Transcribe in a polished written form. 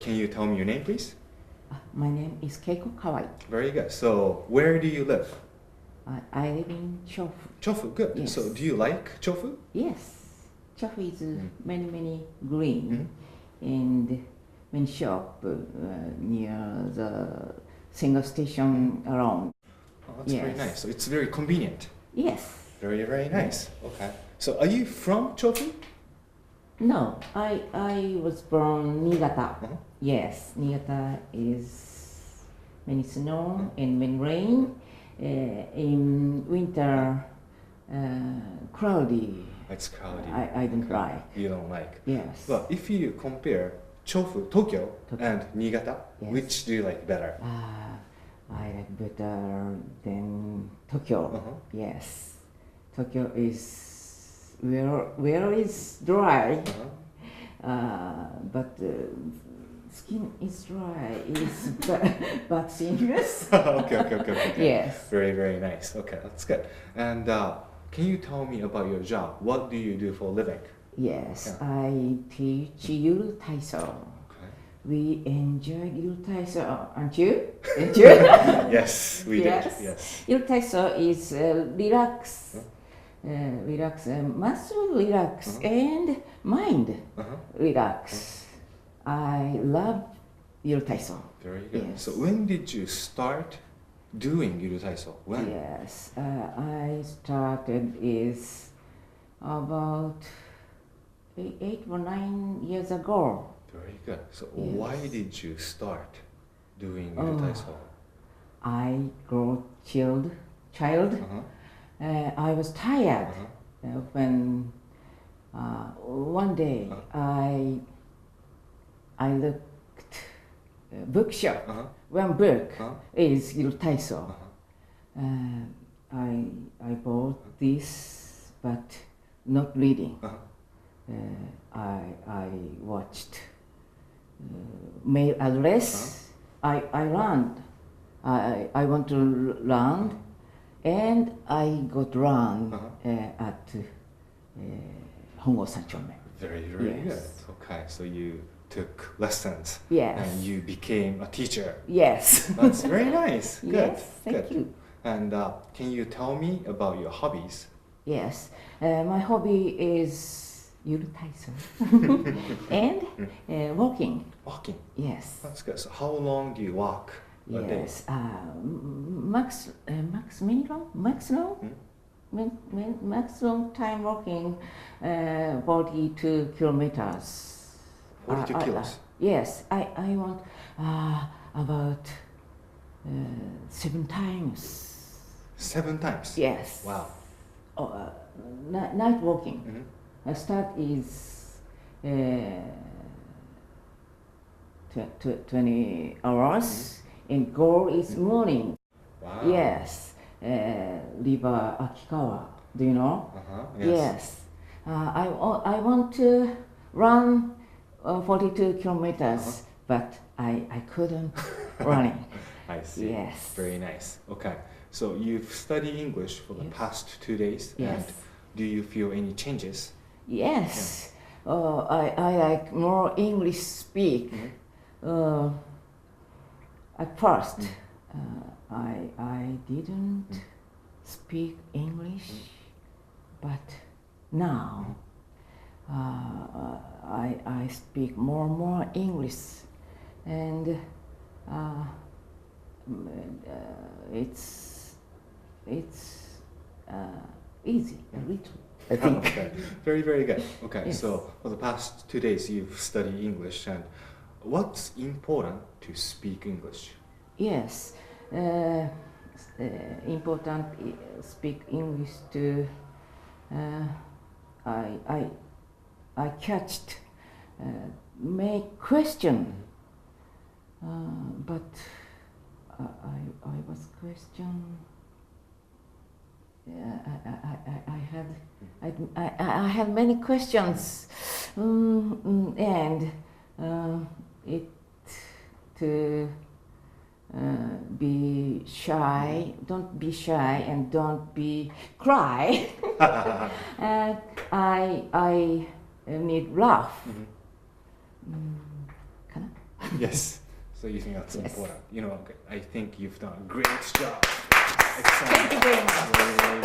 Can you tell me your name, please? My name is Keiko Kawai. Very good. So, where do you live? I live in Chofu. Chofu, good. Yes. So, do you like Chofu? Yes, Chofu is many green and many shop near the single station around. Oh, that's very nice. So, it's very convenient. Yes. Very nice. Okay. So, are you from Chofu? No, I was born Niigata. Yes, Niigata is many snow and many rain. In winter, cloudy. It's cloudy. I don't like. You don't like. Yes. But if you compare Chofu, Tokyo, and Niigata, Yes. which do you like better? I like better than Tokyo. Yes, Tokyo is where is dry, but skin is dry. Is but serious. Okay. Yes. Very nice. Okay, that's good. And can you tell me about your job? What do you do for a living? Yes, I teach Yuru Taiso. Okay. We enjoy Yuru Taiso, aren't you? Yes, we Yes. did. Yes. Yuru Taiso is relax, muscle relax and mind relax. I love Yuru Taiso. Very good. Yes. So when did you start doing Yuru Taiso? When? Yes, I started is about 8 or 9 years ago. Very good. So Yes. why did you start doing Yuru Taiso? I grew child. I was tired when one day I looked bookshop. One book is Yuru Taiso. I bought this, but not reading. I watched mail address. I learned. I want to learn, and I got learned at Hongo Sanchome. Very Yes. good. Okay, so you took lessons. Yes. And you became a teacher. Yes. That's very nice. Good. Yes, thank good. you. And can you tell me about your hobbies? Yes, my hobby is Yuru Taiso and walking. Walking. Yes. That's good. So how long do you walk a day? Yes. Maximum time walking 42 kilometers. 42 kilos. Yes, I want about 7 times. 7 times? Yes. Wow. Night walking. Start is 20 hours and goal is morning. Wow. Yes. River Akikawa. Do you know? Yes. I want to run 42 kilometers, but I couldn't running. I see. Yes. Very nice. Okay. So you've studied English for the past 2 days. Yes. And do you feel any changes? Yes. I like more English speak. At first, I didn't speak English, but now I speak more and more English, and it's easy a little. I think. Okay. Very good. Okay. Yes. So for the past 2 days you've studied English, and what's important to speak English? Yes, important speak English to. I catched make question, but I was question. I had many questions, and it to be shy. Don't be shy and don't be cry. And I need laugh. かな Yes. So you think that's Yes. important. You know, I think you've done a great job. Thank you very much. Excellent.